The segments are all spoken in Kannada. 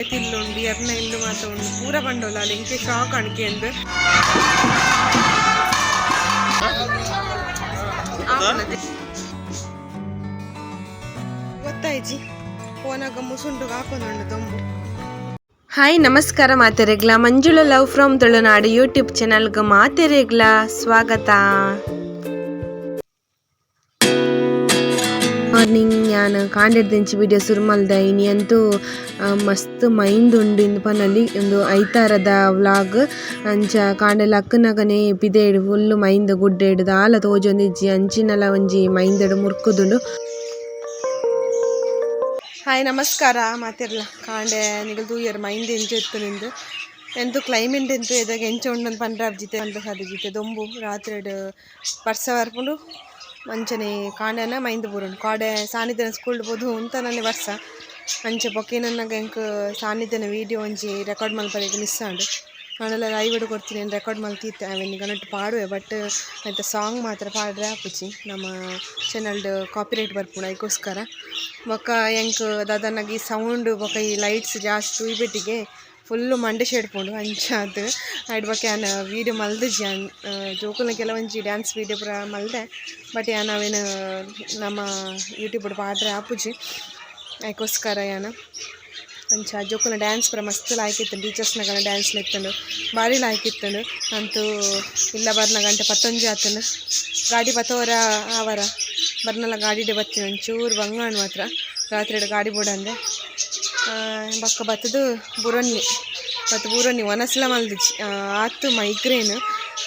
ತಿಲ್ಲುಂಡು ಎರ್ನ ಇಲ್ಲು ಮಾತ ಉಂಡು ಪೂರ ಬಂಡೋಲ ಅಲ್ಲಿ ಇಂಕೆ ಶಾಕ್ ಅಣಕೆ ಎಂದು ಗೊತ್ತಾಯ್ಜಿ ಫೋನಾಗ ಮುಸುಂಡು ಹಾಕೊಂಡುಂಡು ದೊಂಬು. ಹಾಯ್ ನಮಸ್ಕಾರ ಮಾತೆರೆಗ್ಲ ಮಂಜುಳ ಲವ್ ಫ್ರಮ್ ತುಳುನಾಡು ಯೂಟ್ಯೂಬ್ ಚಾನಲ್ಗೆ ಮಾತೆರೆಗ್ಲ ಸ್ವಾಗತ. ಮಾರ್ನಿಂಗ್ ഞാൻ ಕಾಂಡೆಡ್ದಿಂಚಿ ವಿಡಿಯೋ ಶುರು ಮಲ್ದೆ ಇನಿ ಅಂತೂ ಮಸ್ತ್ ಮೈಂಡ್ ಉಂಡು ಇಂದು ಪನಲ್ಲಿ ಒಂದು ಐತಾರದ ವ್ಲಾಗ್ ಅಂಚ ಕಾಂಡೆಲ ಅಕ್ಕನಗನೆ ಪಿದೇಡು ಫುಲ್ಲು ಮೈಂಡ್ ಗುಡ್ಡೆಡು ದಾಲ ತೋಜೊಂದಿಜ್ಜಿ ಅಂಚಿನಲ ಒಂಜಿ ಮೈಂದಡು ಮುರ್ಕುದುಂಡು. ಹಾಯ್ ನಮಸ್ಕಾರ ಮಾತಿರ್ಲ ಕಾಂಡೆ ನಿಗಲ್ ತೂಯರ್ ಮೈಂಡ್ ಎಂಚ ಇತ್ತು ನಿಂದು ಎಂತು ಕ್ಲೈಮೇಟ್ ಎಂತು ಎದಾಗ ಎಂಚ ಉಂಡು ಪಂಡ್ರಾಬ್ ಜಿತೆ ಪಂಡ್ರ ಸಾದಿ ಜಿತೆ ದೊಂಬು ರಾತ್ರಿ ಪರ್ಸ ಬರ್ಪುಂಡು ಮಂಚನೆ ಕಾಂಡೆನ ಮೈಂದು ಬುರುಂಡು ಕಾಡೆ ಸಾನಿಧ್ಯನ ಸ್ಕೂಲ್ ಬೋದು ಅಂತ ನನ್ನ ವರ್ಷ ಅಂಚೆ ಬೊಕ್ಕೇನನ್ನಾಗ ಎಂಕ್ ಸಾನಿಧ್ಯನ ವೀಡಿಯೋ ಒಂಜಿ ರೆಕಾರ್ಡ್ ಮಲ್ಪರಿಗೆ ಮಿಸ್ ಆಂಡು ನಾನೆಲ್ಲ ಲೈವ್ ಕೊಡ್ತೀನಿ ರೆಕಾರ್ಡ್ ಮಲ್ತಿತ್ತೆ ಅವನಿಗೆ ನಟ್ಟು ಪಾಡುವೆ ಬಟ್ ಆಯ್ತು ಸಾಂಗ್ ಮಾತ್ರ ಪಾಡ್ರೆ ಆಪುಚಿ ನಮ್ಮ ಚಾನಲ್ದು ಕಾಪಿರೈಟ್ ಬರ್ಪುಂಡು ಅದಕ್ಕೋಸ್ಕರ ಬೊಕ್ಕ ಎಂಕ್ ದಾದನಾಗಿ ಸೌಂಡ್ ಬೊಕ್ಕ ಈ ಲೈಟ್ಸ್ ಜಾಸ್ತಿ ತೂಯ್ಬೆಟ್ಟಿಗೆ ಫುಲ್ಲು ಮಂಡೆ ಶೇಡ್ಪುಂಡು ಅಂಚಾದ ಅಡ್ ಬಗ್ಗೆ ನಾನು ವೀಡಿಯೋ ಮಲ್ದಿಜ್ಜಿ ಜೋಕುಲ್ನ ಕೆಲವೊಂಜಿ ಡ್ಯಾನ್ಸ್ ವೀಡಿಯೋ ಪೂರ ಮಲ್ದೆ ಬಟ್ ನಾವೇನು ನಮ್ಮ ಯೂಟ್ಯೂಬ್ ಪಾಡ್ರೆ ಆಪುಜಿ ಅದಕ್ಕೋಸ್ಕರ ಅಂಚ ಜೋಕುಲ್ನ ಡ್ಯಾನ್ಸ್ ಪೂರ ಮಸ್ತ್ ಲಾಯ್ಕಿತ್ತು ಟೀಚರ್ಸ್ನಾಗ ಡ್ಯಾನ್ಸ್ ಲೆತ್ತಂಡು ಭಾರಿ ಲಾಯ್ಕಿತ್ತಂಡು ಅಂತೂ ಇಲ್ಲ ಬರ್ನ ಗಂಟೆ 11 ಆತಂಡು ಗಾಡಿ ಪತ್ತೋರ ಆವರ ಬರ್ನಲ್ಲ ಗಾಡಿಡೆ ಬರ್ತೀನಿ ಒಂಚೂರು ಬಂಗಾಣ್ ಮಾತ್ರ ರಾತ್ರಿ ಗಾಡಿ ಬೋಡಂದೆ ಬಕ್ಕ ಬತ್ತದು ಬುರೊನ್ನಿ ಒನಸ್ಲ ಮಲ್ದಿಚ್ಚಿ ಆತು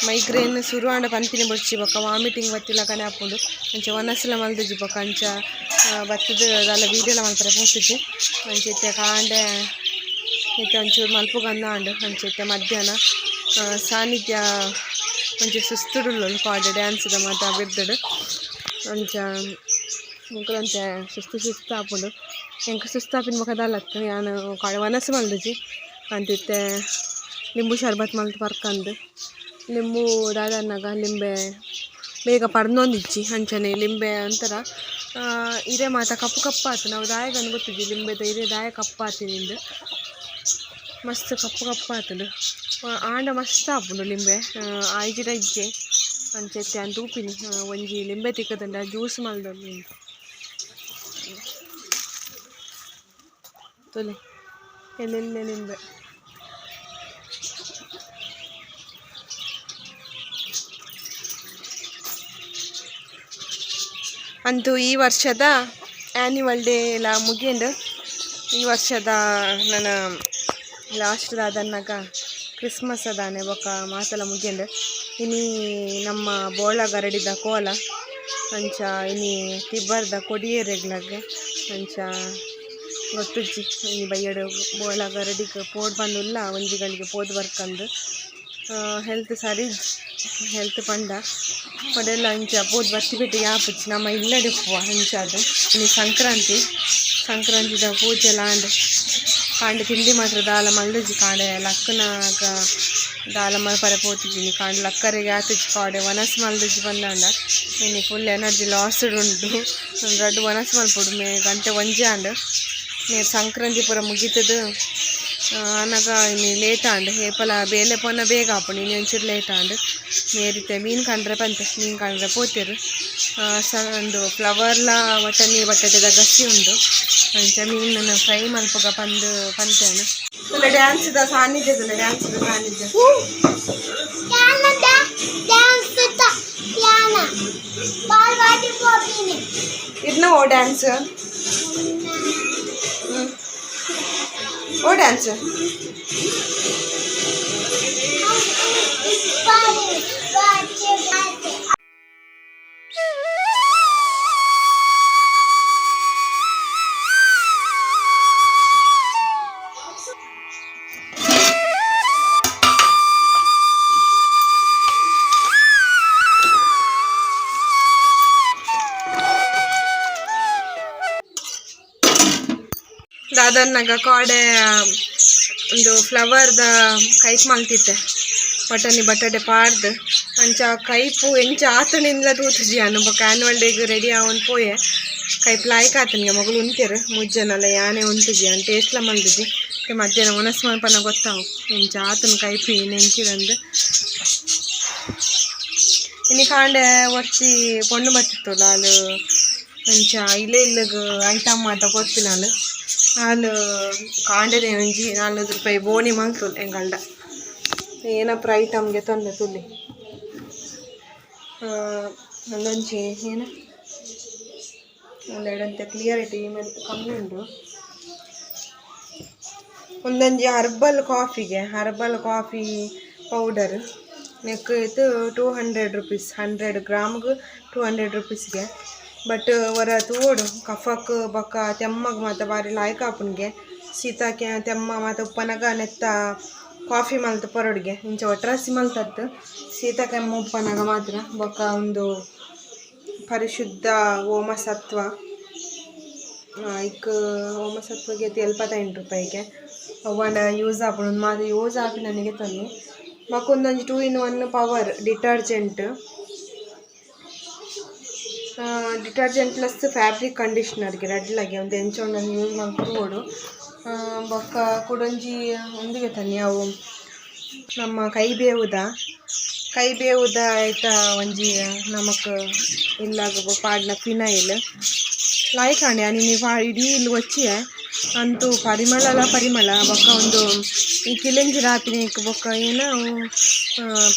ಮೈಗ್ರೇನ್ ಶುರು ಆಂಡ ಪನ್ಪಿನ ಬೊಡ್ಚಿ ಬೊಕ್ಕ ವಾಮಿಟಿಂಗ್ ಬತ್ತಿಲ್ಲ ಕನೆ ಹಾಕೊಂಡು ಅಂಚೆ ಒನಸ್ಲ ಮಲ್ದಿಜ್ಜಿ ಬೊಕ್ಕ ಅಂಚ ಬತ್ತದು ಅದೆಲ್ಲ ವೀಡಿಯೋಲ ಮಲ್ಪರೆ ಪೋತಿಜ್ಜಿ ಅಂಚೆತ್ತೆ ಕಾಂಡೆ ಇತ್ತೆ ಒಂಚೂರು ಮಲ್ಪುಗಂದ ಆಂಡು ಅಂಚೆತ್ತೆ ಮಧ್ಯಾಹ್ನ ಸಾನ್ನಿಧ್ಯ ಒಂಚೂರು ಸುಸ್ತುಡುಲ್ಲ ಕಾಡೆ ಡ್ಯಾನ್ಸ್ದ ಮಾತ ಬಿರ್ದಡು ಅಂಚ ಮುಕ್ಕದಂತೆ ಸುಸ್ತು ಹಾಕೊಂಡು ಎಂಕ ಸುಸ್ತಾಪಿನ ಮುಖದಲ್ಲತ್ತು ನಾನು ಒನಸು ಮಲ್ದಿಜ್ಜಿ ಅಂತಿತ್ತೆ ಲಿಂಬು ಶರ್ಬತ್ ಮಲ್ತು ಪರ್ಕಂದು ಲಿಂಬು ದಾದನ್ನಾಗ ಲಿಂಬೆ ಬೇಗ ಪರ್ನೊಂದಿಜ್ಜಿ ಅಂಚನೆ ಲಿಂಬೆ ಒಂಥರ ಇದೇ ಮಾತ ಕಪ್ಪು ಆತು ನಾವು ದಾಯಗನ್ನು ಗೊತ್ತಿದ್ವಿ ಲಿಂಬೆದ ಇದೇ ದಾಯ ಕಪ್ಪು ಆತಿನಿಂದು ಮಸ್ತ್ ಕಪ್ಪು ಆತುಂಡು ಆಂಡ ಮಸ್ತ್ ಆಪುಂಡು ಲಿಂಬೆ ಐಜಿಡ ಇಜ್ಜೆ ಅಂಚೆತ್ತೆ ಅಂತ ಉಪ್ಪಿನಿ ಒಂಜಿ ಲಿಂಬೆ ತಿಕ್ಕದಂಡ ಜ್ಯೂಸ್ ಮಲ್ದೊಂದು ತೊಲೆ ಎಲ್ಲೆಲ್ಲೆ ಲಿಂಬೆ ಅಂತೂ ಈ ವರ್ಷದ ಆ್ಯನ್ಯುವಲ್ ಡೇ ಎಲ್ಲ ಮುಗಿಯಂಡು ಈ ವರ್ಷದ ನನ್ನ ಲಾಸ್ಟ್ ಅದನ್ನಾಗ ಕ್ರಿಸ್ಮಸ್ ಅದಾನೆ ಬೊಕ್ಕ ಮಾತೆಲ್ಲ ಮುಗಿಯಂಡು ಇನಿ ನಮ್ಮ ಬೋಳ ಗರಡಿದ ಕೋಲ ಅಂಚ ಇನಿ ತಿಬ್ಬರ್ದ ಕೊಡಿಯೇರೆಗ್ಲಾಗೆ ಅಂಚ ಗೊತ್ತುಜ್ಜಿ ಇನಿ ಬಯ್ಯಡು ಬೋಳ ಗರಡಿಗೆ ಪೋಡ್ ಬಂದುಲ್ಲ ಒಂಜಿಗಳಿಗೆ ಪೋದ್ ಬರ್ಕಂದು ಹೆಲ್ತ್ ಸರಿ ಹೆಲ್ತ್ ಪಂಡ ಅದೆಲ್ಲ ಅಂಚ ಪೋದ್ ಬರ್ತಿ ಬಿಟ್ಟಿಗೆ ಆಪುಚ್ಚಿ ನಮ್ಮ ಇಲ್ಲಡೆ ಪೂವ ಅಂಚಾದು ಇನ್ನು ಸಂಕ್ರಾಂತಿದ ಪೂಜೆ ಎಲ್ಲ ಕಾಂಡೆ ತಿಂಡಿ ಮಾತ್ರ ದಾಲ ಮಲ್ದಿಜ್ಜಿ ಕಾಂಡೆ ಲಕ್ಕನಾಗ ದಾಲ ಮಲ್ಪರೆ ಪೋತಿದ್ದೀನಿ ಕಾಂಡೆ ಲಕ್ಕರಿಗೆ ಆತಿಜ್ಜಿ ಕಾಡೆ ಒನಸ್ ಮಲ್ದಿಜ್ಜಿ ಬಂದಾಂಡ ಇನ್ನು ಫುಲ್ ಎನರ್ಜಿ ಲಾಸ್ಡ್ ಉಂಟು ರಡ್ಡು ಒನಸ್ ಮಲ್ಪುಡು ಗಂಟೆ ಒಂಜೆ ಆಂಡು ನೀರು ಸಂಕ್ರಾಂತಿ ಪೂರ ಮುಗೀತದು ಆನಾಗ ಇನ್ನು ಲೇಟ್ ಆಂಡು ಏಪಲ ಬೇಲೆ ಪೋನ ಬೇಗ ಆಪುಂಡು ಇನ್ನು ಒಂಚೂರು ಲೇಟ್ ಆಂಡು ಮೇರಿತೆ ಮೀನು ಕಂಡ್ರೆ ಪಂತೆ ಮೀನು ಕಂಡ್ರೆ ಪೋತಿರು ಒಂದು ಫ್ಲವರ್ಲ ಒಟ್ಟನಿ ಬಟಾಟೆದ ಗಸಿ ಉಂಡು ಅಂಚ ಮೀನನ್ನು ಫ್ರೈ ಮಲ್ಪಗ ಪಂತೇನು ಡ್ಯಾನ್ಸ್ದ ಸಾನ್ನಿಧ್ಯದಲ್ಲ ಡ್ಯಾನ್ಸ್ದ ಸಾನ್ನಿಧ್ಯ ಇದ್ನ ಓ ಡ್ಯಾನ್ಸ್ ಓ ಡ್ಯಾನ್ಸ್ ದಾದನ್ನಾಗ ಕಾಡೆ ಒಂದು ಫ್ಲವರ್ದ ಕೈಪ್ ಮಲ್ತಿತ್ತೆ ಬಟಾಟೆ ಪಾರ್ದು ಅಂಚ ಕೈಪು ಎಂಚ ಆತನಿಂದ ತೂತುಜಿ ಬೊಕ್ಕ ಆ್ಯನ್ಯುವಲ್ ಡೇಗೆ ರೆಡಿ ಆವನ್ ಪೋಯೆ ಕೈಪ್ ಲಾಯ್ಕ್ ಆತನಿಗೆ ಮಗಳು ಉಂತೇರು ಮುಜ್ಜನಲ್ಲ ಯಾನೆ ಉಂತುಜಿ ಅಂತ ಟೇಸ್ಟ್ಲ ಮಲ್ದಿಜಿ ಮಧ್ಯಾಹ್ನ ಮನಸ್ಸು ಮಲ್ಪನ ಗೊತ್ತಾವು ಎಂಚ ಆತನ ಕೈಪಿ ನೆಂಚಿದಂದು ಇನ್ನು ಕಾಂಡೆ ಒರ್ಸಿ ಪೊಣ್ಣು ಬತ್ತಿತ್ತಲ್ಲ ಅದು ಎಂಚ ಇಲ್ಲಗ ಐಟಮ್ ಮಾತ ಕೊಡ್ತೀನಿ ನಾನು ಕಾಂಡೆದೆ ಒಂಜಿ 400 ರೂಪಾಯಿ ಬೋಣಿ ಮಲ್ತುಲ್ ಎಂಗಲ್ಡ ಏನಪ್ಪ ಐಟಮ್ಗೆ ತಂದೆ ತುಲ್ಲಿ ಒಂದೊಂಚಿ ಏನು ಒಂದೆರಡಂತೆ ಕ್ಲಿಯರಿಟಿ ಕಮ್ಮಿ ಉಂಟು ಒಂದೊಂಜಿ ಹರ್ಬಲ್ ಕಾಫಿ ಪೌಡರ್ ನೆಕ್ ಇದು 200 ರೂಪೀಸ್ 100 ಗ್ರಾಮ್ಗೆ 200 ರೂಪೀಸ್ಗೆ ಬಟ್ ಹೊರ ತೋಡು ಕಫಕ್ಕೆ ಬೊಕ್ಕ ತೆಮ್ಮಗೆ ಮಾತ ಬಾರಿ ಲಾಯ್ಕ್ ಆಪುನ್ಗೆ ಶೀತಕ್ಕೆ ತೆಮ್ಮ ಮತ್ತು ಉಪ್ಪನಗ ನೆತ್ತ ಕಾಫಿ ಮಲ್ತು ಪರೋಡ್ಗೆ ಇಂಚ ಒಟ್ರಾಸಿ ಮಲ್ತದ್ದು ಶೀತ ಕೆಮ್ಮು ಉಪ್ಪನಗ ಮಾತ್ರ ಬೊಕ್ಕ ಒಂದು ಪರಿಶುದ್ಧ ಓಮಸತ್ವ ಇಕ್ ಓಮಸತ್ವಗೆ 75 ರೂಪಾಯಿಗೆ ಅವನ ಯೂಸ್ ಆಪುಂಡು ಮಾತ್ರ ಯೂಸ್ ಆಪಿ ನನಗೆ ತಂದು ಮಕ್ಕೊಂದೊಂದು 2 in 1 power detergent plus fabric ಕಂಡೀಷ್ನರ್ಗೆ ರೆಡ್ಲಾಗೆ ಒಂದು ಎಂಚೊಂಡು ಯೂಸ್ ಮಾಡ್ಕೊಡು ಬೊಕ್ಕ ಕುಡೊಂಜಿ ಒಂದಿಗೆ ತನ್ನಿ ಅವು ನಮ್ಮ ಕೈ ಬೇವುದ ಆಯ್ತಾ ಒಂಜಿ ನಮಕ್ ಇಲ್ಲಾಗ ಪಾಡ್ನ ಫಿನೈಲ್ ಲಾಯ್ಕಾಂಡೆ ನೀನು ಇಡೀ ಇಲ್ಲಿ వచ్చిಯ ಅಂತೂ ಪರಿಮಳ ಬೊಕ್ಕ ಒಂದು ಈ ಕಿಲೆಂಜಿ ರಾಪಿನೇಕ್ ಬೊಕ್ಕ ಏನೋ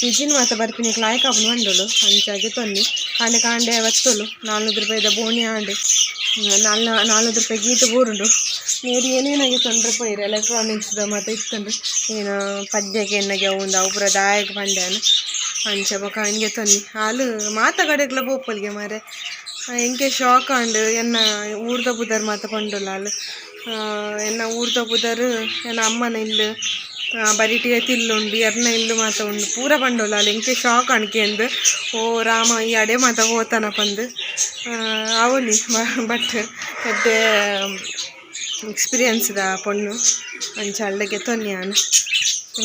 ಪಿಜಿನ್ ಮಾತ ಬರ್ಪಿನೇಕ್ ಲಾಯ್ಕ್ ಆಪುನು ಬಂಡೋಳು ಅಂಚಾಗೆ ತೊನ್ನಿ ಕಾಂಡೆ ಬತ್ತೋಳು 400 ರೂಪಾಯಿದ ಬೋಣಿ ಆಂಡು 400 ರೂಪಾಯಿ ಗೀತು ಬೂರುಂಡು ನೀರು ಏನೇನಾಗಿ ತೊಂದರೆ ಪೋಯಿರು ಎಲೆಕ್ಟ್ರಾನಿಕ್ಸ್ದ ಮತ್ತು ಇತ್ತಂಡು ಏನು ಪದ್ಯಕ್ಕೆ ಎಣ್ಣೆಗೆ ಒಂದು ಅವು ಪೂರ ದಾಯಕ ಪಂಡ್ಯಾನು ಅಂಚ ಬೊಕ್ಕ ಹಂಗೆ ತೊನ್ನಿ ಹಾಲು ಮಾತಗಡೆಗ್ಲ ಬೋಪಲ್ಗೆ ಮಾರೆ ಎಂಕೆ ಶಾಕ್ ಆಂಡು ಎನ್ನ ಊರ್ದ ಬುದರ್ ಮಾತ ಪಂಡೋಲ್ಲ ಹಾಲು ಎನ್ನ ಊರ್ದ ಬುದರ್ ಎನ್ನ ಅಮ್ಮನ ಇಲ್ಲು ಬರಿಟಿಗೆ ತಿಲ್ಲುಂಡು ಎರ್ನ ಇಲ್ಲು ಮಾತ ಉಂಡು ಪೂರ ಪಂಡೋಲ್ಲ ಅಲ್ಲಿ ಎಂಕೆ ಶಾಕ್ ಅಣ್ಕೆ ಅಂದು ಓ ರಾಮ ಈ ಅಡೆ ಮಾತ ಹೋತನ ಪಂದು ಅವಲಿ ಬಟ್ ಎಡ್ಡೆ ಎಕ್ಸ್ಪೀರಿಯನ್ಸ್ದ ಪೊಣ್ಣು ಅಂಚ ಅಳ್ಳಗೆ ತೊನ್ನಿಯಾನು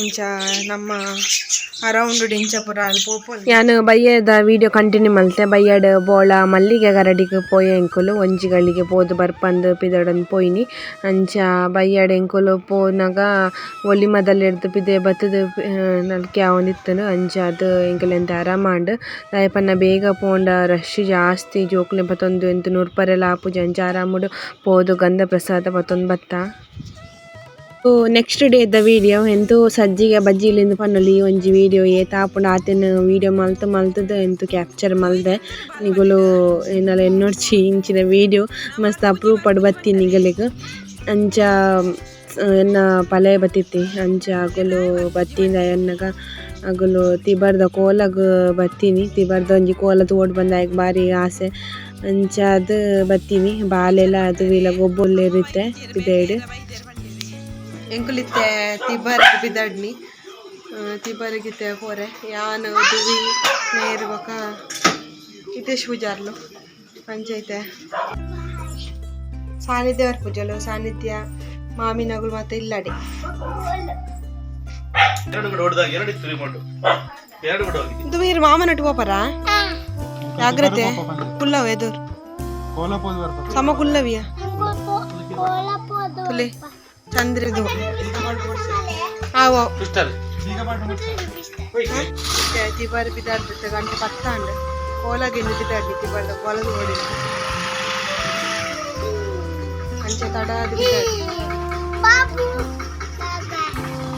ಇಂಚ ನಮ್ಮ ಅರೌಂಡ್ ಡಿಂಚ ಪುರ ಅಲ್ಲಿ ಪೋಪು ನಾನು ಬಯ್ಯದ ವಿಡಿಯೋ ಕಂಟಿನ್ಯೂ ಮಲ್ತೆ ಬಯ್ಯಡ್ ಬೋಳ ಮಲ್ಲಿಗೆ ಗರಡಿಗೆ ಪೋಯ ಎಂಕುಲು ಒಂಜಿಗಳಿಗೆ ಪೋದು ಬರ್ಪಂದು ಪಿದಡನ್ ಪೋಯ್ನಿ ಅಂಚ ಬಯ್ಯಡ್ ಎಂಕುಲು ಪೋನಾಗ ಒಲಿಮದಲ್ಲಿ ಹಿಡ್ದು ಪಿದೆ ಬತ್ತದ ನಲ್ಕೆ ಅವನಿತ್ತನು ಅಂಚ ಅದು ಎಂಕುಲೆಂತ ಆರಾಮಾಂಡು ದಯಪನ್ನ ಬೇಗ ಪೋಂಡ ರಶ್ ಜಾಸ್ತಿ ಜೋಕ್ಲೆ ಪತ್ತೊಂದು ಎಂತು 100 ರೂಪಾಯಿ ಆಪುಜ ಅಂಚ ಆರಾಮುಡು ಪೋದು ಗಂಧ ಪ್ರಸಾದ ಪತ್ತೊಂದು ಬತ್ತ ನೆಕ್ಸ್ಟ್ ಡೇ ದ ವಿಡಿಯೋ ಎಂತೂ ಸಜ್ಜಿಗೆ ಬಜ್ಜಿಲಿಂದ ಪನ್ನೊಲಿ ಒಂಜಿ ವಿಡಿಯೋ ತಾಪುಂಡು ಆತನ ವಿಡಿಯೋ ಮಲ್ತದ ಎಂತು ಕ್ಯಾಪ್ಚರ್ ಮಲ್ದೆ ನಿಗುಲು ಏನಲ್ಲ ಎನ್ನೊಡ್ಚಿ ಇಂಚಿನ ವಿಡಿಯೋ ಮಸ್ತ್ ಅಪ್ರೂವ್ ಪಡು ಬತ್ತೀನಿ ನಿಗಲಿಗೆ ಅಂಚ ಎನ್ನ ಪಲೆ ಬತ್ತಿತ್ತಿ ಅಂಚ ಅಗುಲು ಬತ್ತಿಂದ ಎನ್ನಗ ಅಗುಲು ತಿಬರ್ದ ಕೋಲಗ್ ಬತ್ತೀನಿ ತಿಬರ್ದ ಒಂಜಿ ಕೋಲ ತೋಡ್ ಬಂದಾಯಕ್ ಬಾರಿ ಆಸೆ ಅಂಚ ಅದು ಬತ್ತೀನಿ ಬಾಲೆಲ್ಲ ಅದು ಇಲ್ಲ ಗೊಬ್ಬೊಲ್ಲೆರಿತ್ತೆ ಪಿದೇಡ್ ಎಂಕುಲಿತ್ತೆ ತಿಬರ್ಗ್ ಬಿದಡ್ನಿ ತಿಬರ್ಗಿತ್ತೆ ಪೋರೆ ಯಾನ್ ದುವಿ ನೇರು ಬೊಕ ಇಟೇಶ್ ಪೂಜಾರ್ಲು ಅಂಚೈತೆ ಸಾನ್ನಿಧ್ಯ ಪೂಜಲು ಸಾನ್ನಿಧ್ಯ ಮಾಮಿನಗುಲು ಮತ್ತೆ ಇಲ್ಲಡೆ ದುವೀರ್ ಮಾಮನಟ್ಟು ಹೋಪರ ಜಾಗ್ರತೆ ಕುಲ್ಲವ ಎದುರು ಸಮ ಕುಲ್ಲವಿಯ ಕುಲೆ ಚಂದ್ರದು ತಿಬರ್ ಬಿದ್ದಾಡ್ಬಿಟ್ಟು ಗಂಟೆ ಪತ್ತಾಂಡು ಕೋಲಾಗಿಂದು ಬಿದ್ದಾಡ್ಲಿ ತಿಬರ್ದ ಕೊಲದು ಓಡಿ ಅಂಚೆ ತಡಾದು ಬಿದ್ದಾಡ್ಲಿ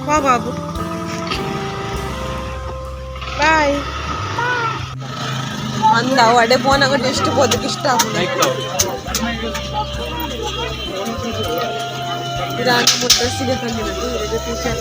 ವಾ ಬಾಬು ಬಾಯ್ ಅಂದ ಅಡೆ ಫೋನಾಗ ಎಷ್ಟು ಬೋದಕ್ಕೆ ಇಷ್ಟ ಇರಾನ ಮುಟ್ಟಸಿಗೆ ತಂದಿರೋದು ಇದು ಟೀಚರ್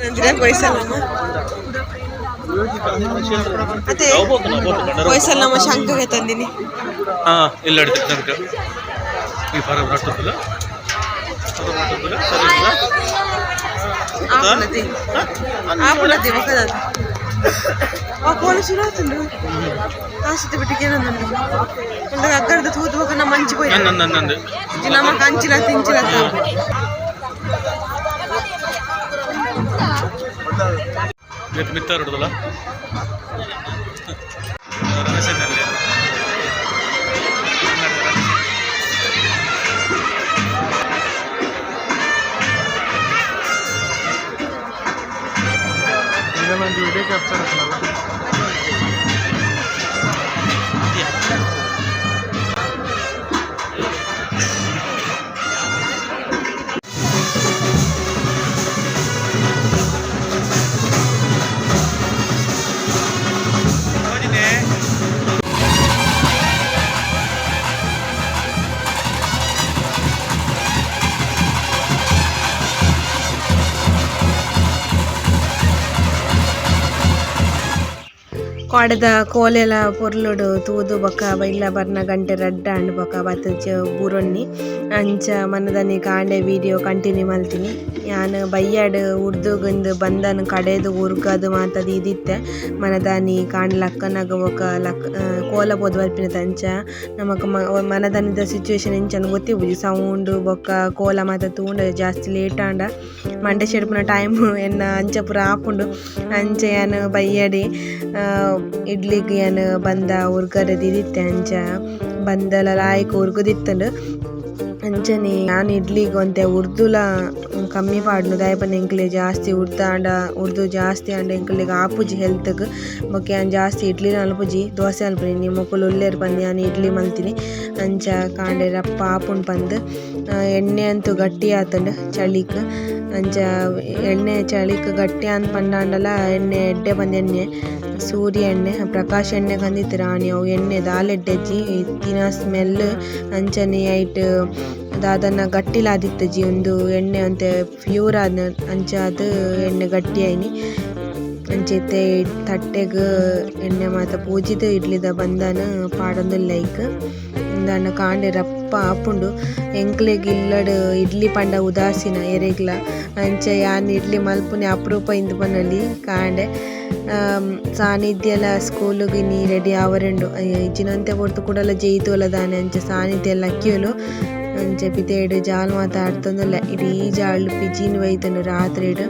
ಅದೇ ವಯಸ್ಸಲ್ಲಮ್ಮ ಶಂಕಗೆ ತಂದಿನಿ ಇಲ್ಲ ఆపులది ఒకదాది ఆ కోల సురాతుండు ఆసితే బిటికేనందండి వాళ్ళ అగ్గడ తూదు ఒక మంచిపోయి నమ్మ కంచిలా తించిలా ಮಿತ್ತರ್ ಹಿಡಿದಲ್ಲ ರಮೇಶನಲ್ಲಿ ಮಂದಿ ವಿಡಿಯೋ ಕ್ಯಾಪ್ಚರ್ ಆಗ್ತಲ್ಲ ಕಾಡದ ಕೋಲೆಲ ಪೊರ್ಲುಡು ತೂದು ಬೊಕ ಬೈಲ ಬರ್ನ ಗಂಟೆ ರಡ್ಡ ಅಂಡ್ ಬೊಕ ಬತ್ತುಜ ಬೂರೊಣ್ಣಿ ಅಂಚ ಮನದನಿ ಕಾಂಡೆ ವಿಡಿಯೋ ಕಂಟಿನ್ಯೂ ಮಲ್ತೀನಿ ಯಾನ್ ಬಯ್ಯಾಡ್ ಉರ್ದುಗಂದು ಬಂದನ್ ಕಡೆದು ಉರ್ಗದು ಮಾತದು ಇದಿತ್ತೆ ಮನದಾನಿ ಕಾಂಡ್ ಲಕ್ಕನಾಗ ಬೊಕ ಕೋಲ ಪೋದು ಬರ್ಪಿನದ ಅಂಚ ನಮಕ್ ಮನದನಿದ ಸಿಚುವೇಶನ್ ಇಂಚನ್ ಗೊತ್ತಿಬುಜಿ ಸೌಂಡ್ ಬೊಕ ಕೋಲ ಮಾತ ತೂಂಡ ಜಾಸ್ತಿ ಲೇಟ್ ಆಂಡ ಮಂಡೆ ಶೆಡ್ಪುನ ಟೈಮ್ ಎನ್ನ ಅಂಚ ಪೂರ ಆಪುಂಡು ಅಂಚ ಯಾನ್ ಬಯ್ಯಾಡಿ ಇಡ್ಲಿಗೆ ಏನು ಬಂದ ಉರ್ಗರದು ಇದಿತ್ತೆ ಅಂಚ ಬಂದಲ ಲಾಯ್ಕ್ ಉರ್ಗುದಿತ್ತಂಡು ಅಂಚನೆ ನಾನು ಇಡ್ಲಿಗೆ ಒಂತೆ ಉರ್ದುಲ ಕಮ್ಮಿ ಪಾಡ್ನು ದಾಯಪನ ಎಂಕ್ಲೆ ಜಾಸ್ತಿ ಉರ್ದು ಜಾಸ್ತಿ ಆಂಡ ಎಂಕ್ಲೆಗೆ ಆಪುಜಿ ಹೆಲ್ತ್ಗೆ ಬೊಕ್ಕೆ ನಾನು ಜಾಸ್ತಿ ಇಡ್ಲಿನ ಅಲ್ಪುಜಿ ದೋಸೆ ಅಲ್ಪನಿ ನಿಮ್ಮ ಮಕ್ಕಳು ಉಲ್ಲೇರು ಬಂದು ನಾನು ಇಡ್ಲಿ ಮಲ್ತೀನಿ ಅಂಚ ಕಾಂಡೆ ರಪ್ಪ ಆಪುಂಡು ಬಂದು ಎಣ್ಣೆ ಅಂತೂ ಗಟ್ಟಿ ಆತಂಡು ಚಳಿಕ್ ಅಂಚ ಎಣ್ಣೆ ಚಳಿಕ್ ಗಟ್ಟಿ ಅಂತ ಪಂಡಾಂಡಲ ಎಣ್ಣೆ ಎಡ್ಡೆ ಬಂದ ಎಣ್ಣೆ ಸೂರ್ಯ ಎಣ್ಣೆ ಪ್ರಕಾಶ್ ಎಣ್ಣೆ ಕಂದಿತ್ತು ರಾಣಿ ಅವು ಎಣ್ಣೆ ದಾಲೆಡ್ಡೆಜ್ಜಿ ತಿನ್ನ ಸ್ಮೆಲ್ ಅಂಚನೆ ಐಟ್ ದಾದನ್ನ ಗಟ್ಟಿಲಾದಿತ್ತಜ್ಜಿ ಒಂದು ಎಣ್ಣೆ ಅಂತೆ ಪ್ಯೂರ್ ಆದ ಅಂಚ ಅದು ಎಣ್ಣೆ ಗಟ್ಟಿ ಆಯ್ನಿ ಅಂಚೆತ್ತೆ ತಟ್ಟೆಗೆ ಎಣ್ಣೆ ಮಾತ ಪೂಜಿದ ಇಡ್ಲಿದ ಬಂದಾನ ಪಾಡೊಂದು ಲೈಕ್ ಇಂದಾಂಡ ಕಾಂಡೆ ರಪ್ಪ ಆಪುಂಡು ಎಂಕ್ಲೆಗ್ ಇಲ್ಲಡ್ ಇಡ್ಲಿ ಪಂಡ ಉದಾಸೀನ ಎರೆಗ್ಲ ಅಂಚ ಯಾನ್ ಇಡ್ಲಿ ಮಲ್ಪುನೆ ಅಪರೂಪ ಇಂದು ಪನಲ್ಲಿ ಕಾಂಡೆ ಸಾನ್ನಿಧ್ಯಲ ಸ್ಕೂಲಿಗೆ ನೀ ರೆಡಿ ಆವರೆಂಡು ಇಜ್ಜಿನಂತೆ ಹೊರ್ತು ಕೂಡಲ ಜೈತೋಲ ದಾನೆ ಅಂಚೆ ಸಾನ್ನಿಧ್ಯ ಲಕ್ಕಿಯೋಲು ಅಂಚೆ ಪಿತೇಡು ಜಾಲ್ ಮಾತಾಡ್ತಂದಿಲ್ಲ ಇಡೀ ಜಾಳು ಪಿಜಿನ್ ಒಯ್ತಂಡು ರಾತ್ರಿಡು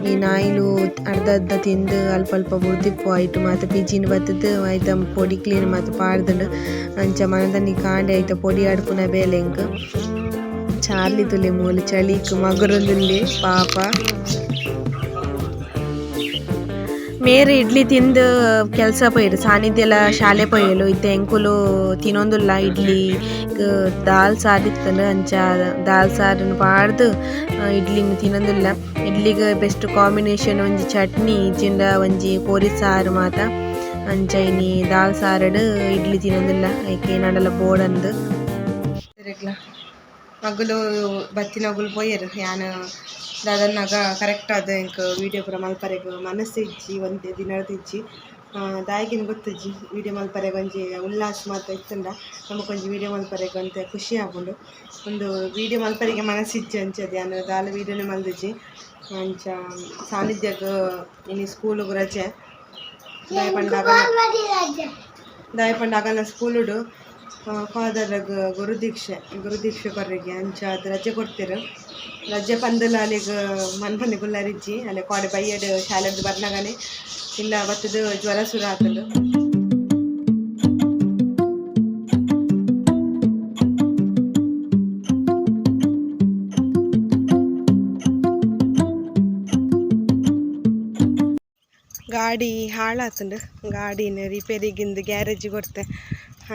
ಈ ನಾಯಿಲು ಅರ್ಧ ತಿಂದು ಅಲ್ಪ ಅಲ್ಪ ಬುಡ್ದಿಪ್ಪು ಆಯ್ತು ಮಾತ ಪಿಜಿನ್ ಬತ್ತದು ಆಯ್ತ ಪೊಡಿ ಕ್ಲೀನ್ ಮಾತ ಪಾಡ್ದಂಡು ಅಂಚ ಮನದನಿ ಕಾಂಡೆ ಆಯ್ತ ಪೊಡಿ ಆಡ್ಪುನ ಬೇಲೆ ಎಂಕ್ ಚಾರ್ಲಿ ತುಲೆ ಮೂಲು ಚಳಿಕ್ ಮಗರೊಂದುಲ್ಲೆ ಪಾಪ ಮೇರೆ ಇಡ್ಲಿ ತಿಂದು ಕೆಲಸ ಪೋಯ್ರು ಸಾನ್ನಿಧ್ಯಲ ಶಾಲೆ ಪೋಯಲು ಇತ್ತೆ ಎಂಕುಲು ತಿನ್ನೊಂದುಲ್ಲ ಇಡ್ಲಿ ದಾಲ್ ಸಾರು ಇತ್ತಂಡು ಅಂಚ ದಾಲ್ ಸಾರನ್ನು ಪಾಡ್ದು ಇಡ್ಲಿನ ತಿನ್ನೊಂದುಲ್ಲ ಇಡ್ಲಿಗೆ ಬೆಸ್ಟ್ ಕಾಂಬಿನೇಷನ್ ಒಂಜಿ ಚಟ್ನಿ ಇಜ್ಜಿಂಡ ಒಂಜಿ ಕೋರಿ ಸಾರು ಮಾತ ಅಂಚ ಇನಿ ದಾಲ್ ಸಾರಡು ಇಡ್ಲಿ ತಿನ್ನೊಂದುಲ್ಲ ಐಕೆ ನಡಲ ಬೋಡಂದು ಮಗ್ಗುಲು ಬತ್ತಿನ ಮಗ್ಗುಲು ಪೋಯರು ಯಾನ್ ದಾದನ್ನಾಗ ಕರೆಕ್ಟ್ ಆದ ಎಂಕ್ ವೀಡಿಯೋ ಪೂರ ಮಲ್ಪರೆಗ್ ಮನಸ್ಸು ಇಜ್ಜಿ ಒಂದೇ ದಿನದ ಇಜ್ಜಿ ದಾಯಿಗಿನ ಗೊತ್ತಿಜ್ಜಿ ವೀಡಿಯೋ ಮಲ್ಪರೆಗ್ ಒಂಜಿ ಉಲ್ಲಾಸ ಮಾತ ಇತ್ತಂಡ ನಮಕೊಂಜಿ ವೀಡಿಯೋ ಮಲ್ಪರೆಗ್ ಅಂತ ಖುಷಿ ಆಪುಂಡು ಒಂದು ವೀಡಿಯೋ ಮಲ್ಪರೆಗೆ ಮನಸ್ಸು ಇಜ್ಜಿ ಅಂಚದು ಯಾನ್ ದಾಲ ವೀಡಿಯೋನೇ ಮಲ್ದಿಜ್ಜಿ ಅಂಚ ಸಾನ್ನಿಧ್ಯಗ್ ಇನಿ ಸ್ಕೂಲಿಗೆ ರಜೆ ದಾಯಪಂಡ ಸ್ಕೂಲುಡು ಫಾದರ್ಗ್ ಗುರುದೀಕ್ಷೆ ಕೊರ್ರೆಗೆ ಅಂಚ ಅದು ರಜೆ ಕೊಡ್ತಿರು ರಜೆ ಪಂದಲ ಅಲ್ಲಿಗೆ ಮನ್ಪನೆ ಗುಲ್ಲಾರಿಜ್ಜಿ ಅಲ್ಲೇ ಕಾಡೆ ಬೈಯಡ್ ಶಾಲೆದು ಬರ್ನಾಗನೆ ಇಲ್ಲ ಬತ್ತದು ಜ್ವರ ಸುರ ಆತದು ಗಾಡಿ ಹಾಳಾತಂಡು ಗಾಡಿನ ರಿಪೇರಿಗಿಂದು ಗ್ಯಾರೇಜ್ ಕೊಡ್ತೆ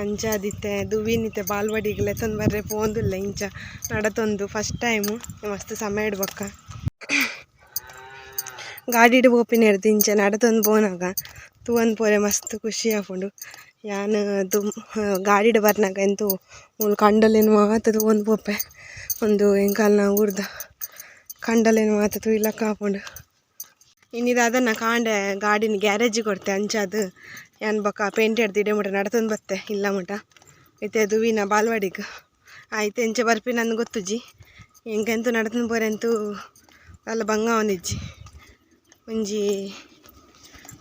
ಅಂಚಾದಿತ್ತೆ ದುವಿನಿತ್ತೆ ಬಾಲ್ವಾಡಿಗೆಲ್ಲ ತಂದು ಬರ್ರೆ ಪೋಂದಿಲ್ಲ ಇಂಚ ನಡತೊಂದು ಫಸ್ಟ್ ಟೈಮು ಮಸ್ತ್ ಸಮಯ ಇಡ್ಬಕ್ಕ ಗಾಡಿ ಪೋಪಿನ ಹಿಡ್ದು ಇಂಚ ನಡತೊಂದು ಪೋನಾಗ ತೂವನ್ ಪೋರೆ ಮಸ್ತ್ ಖುಷಿ ಆಪುಂಡು ಯಾನ್ ಗಾಡಿಡ್ ಬರ್ನಾಗ ಎಂತೂ ಮೂಲು ಕಂಡಲೇನು ಮಾತ ತೂವೊಂದು ಪೋಪೆ ಒಂದು ಎಂಕಾಲ್ನ ಊರ್ದ ಕಂಡಲೇನು ಮಾತ ತೂಯಿಲಕ್ಕ ಆಪುಂಡು ಇನ್ನಿದಾದನ್ನ ಕಾಂಡೆ ಗಾಡಿನ ಗ್ಯಾರೇಜ್ ಕೊಡ್ತೆ ಅಂಚಾದು ಯಾನ್ ಬೊಕ ಪೇಂಟ್ ಹಿಡ್ದು ಇಡೇ ಮುಟ ನಡ್ತೊಂದು ಬತ್ತೆ ಇಲ್ಲ ಮುಟ ಐತೆ ದುವಿನ ಬಾಲ್ವಾಡಿಗೆ ಆಯ್ತು ಎಂಚ ಬರ್ಪಿ ನಂದು ಗೊತ್ತುಜ್ಜಿ ಎಂಕೆಂತೂ ನಡ್ತೊಂದು ಪೋರೆಂತೂ ಅಲ್ಲ ಬಂಗ ಒಂದಿಜ್ಜಿ ಒಂಜಿ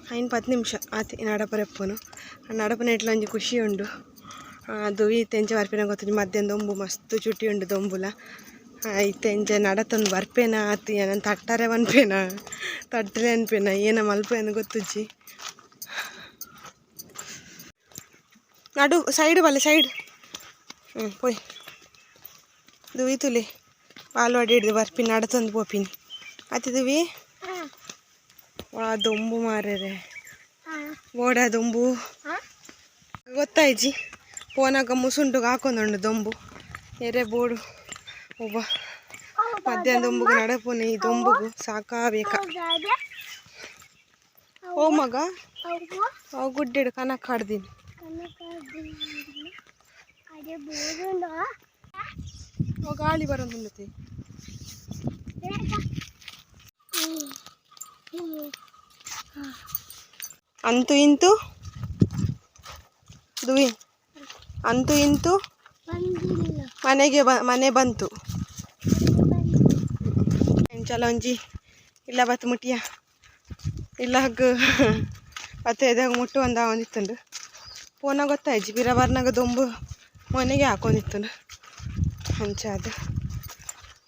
5-10 ನಿಮಿಷ ಆತಿ ನಡಪರೆಪ್ಪನು ನಡಪನ ಇಟ್ಲ ಒಂಜಿ ಖುಷಿ ಉಂಡು ದುವಿ ತೆಂಚ ಬರ್ಪಿನ ಗೊತ್ತುಜ್ಜಿ ಮಧ್ಯಾಹ್ನ ದೊಂಬು ಮಸ್ತ್ ಚುಟಿ ಉಂಡು ದೊಂಬುಲ ಆಯ್ತು ಎಂಜ ನಡತೊಂದು ಬರ್ಪೇನ ಆತು ಏನಂತ ತಟ್ಟರೆ ಅನ್ಪೇನ ತಟ್ಟರೆ ಅನ್ಪೇನ ಏನ ಮಲ್ಪೇನ ಗೊತ್ತುಜ್ಜಿ ನಡು ಸೈಡ್ ಬಲ್ಲೆ ಸೈಡ್ ಪೋಯ್ ದುವಿ ಬಾಲ್ವಾಡಿ ಹಿಡ್ದು ಬರ್ಪಿನಿ ನಡತೊಂದು ಪೋಪಿನಿ ಆತಿದುವಿ ವಾ ದೊಂಬು ಮಾರ್ರೆ ಬೋಡ ದೊಂಬು ಗೊತ್ತಾಯ್ಜಿ ಫೋನಾಗ ಮುಸುಂಟುಗೆ ಹಾಕೊಂಡುಂಡು ದೊಂಬು ಎರೆ ಬೋಡು ಒಬ್ಬ ಮಧ್ಯಾಹ್ನ ದೊಂಬುಗು ನಡಪುನೆ ಈ ದೊಂಬುಗು ಸಾಕಾಬೇಕ ಓ ಮಗ ಅವು ಗುಡ್ಡೆಡು ಕನಕ್ ಹಾಡ್ದೀನಿ ಗಾಳಿ ಬರೋದು ಅಂತೂ ಇಂತು ದುವಿ ಅಂತೂ ಇಂತು ಮನೆ ಬಂತು ಎಂಚಲ ಒಂಜಿ ಇಲ್ಲ ಬತ್ತು ಮುಟ್ಟಿಯ ಇಲ್ಲ ಹಗ್ಗ ಬತ್ತು ಎದಾಗ ಮುಟ್ಟು ಒಂದಿತ್ತುಂಡು ಫೋನಾಗ ಗೊತ್ತಾಯ್ಜಿ ಬಿರ ಬರ್ನಾಗ ದೊಂಬು ಮನೆಗೆ ಹಾಕೊಂಡಿತ್ತುಂಡು ಹಂಚಾದ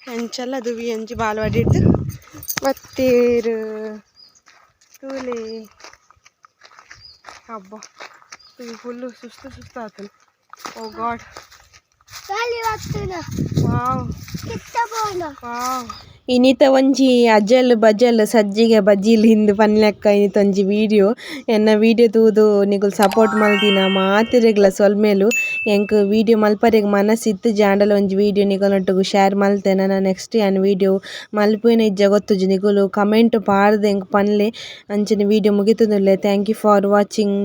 ಹೆಂಚಲ್ಲ ದುವಿ ಎಂಜಿ ಬಾಲ್ವಾಡಿ ಹಿಡ್ದು ಬತ್ತೇರು ತೂಲೆ ಹಬ್ಬ ಫುಲ್ಲು ಸುಸ್ತು ಆತನು ಓ ಗಾಡ್ ವಾವ್ ವಾವ್ ಇನಿತ ಒಂಜಿ ಅಜಲ್ ಬಜಲ್ ಸಜ್ಜಿಗೆ ಬಜ್ಜಿಲ್ ಹಿಂದು ಪನ್ಲೆಕ್ಕ ಇನಿತ ಒಂಜಿ ವೀಡಿಯೋ ಎನ್ನ ವೀಡಿಯೋ ತೂದು ನಿಗುಲು ಸಪೋರ್ಟ್ ಮಲ್ದಿನ ಮಾತಿರೆಗ್ಲ ಸೊಲ್ಮೇಲು ಎಂಕ್ ವೀಡಿಯೋ ಮಲ್ಪರೆಗ್ ಮನಸ್ಸಿತ್ತು ಜಾಂಡಲ ಒಂಜಿ ವೀಡಿಯೋ ನಿಗಲೊಟ್ಟುಗು ಶೇರ್ ಮಲ್ತೇನೆ ನಾನು ನೆಕ್ಸ್ಟ್ ಯಾನ್ ವೀಡಿಯೋ ಮಲ್ಪುನ ಇಜ್ಜ ಗೊತ್ತುಜಿ ನಿಗುಲು ಕಮೆಂಟ್ ಪಾಡ್ದೆ ಎಂಕ್ ಪನ್ಲೆ ಅಂಚಿನ ವೀಡಿಯೋ ಮುಗಿತುಂದುಲ್ಲೆ ಥ್ಯಾಂಕ್ ಯು ಫಾರ್ ವಾಚಿಂಗ್.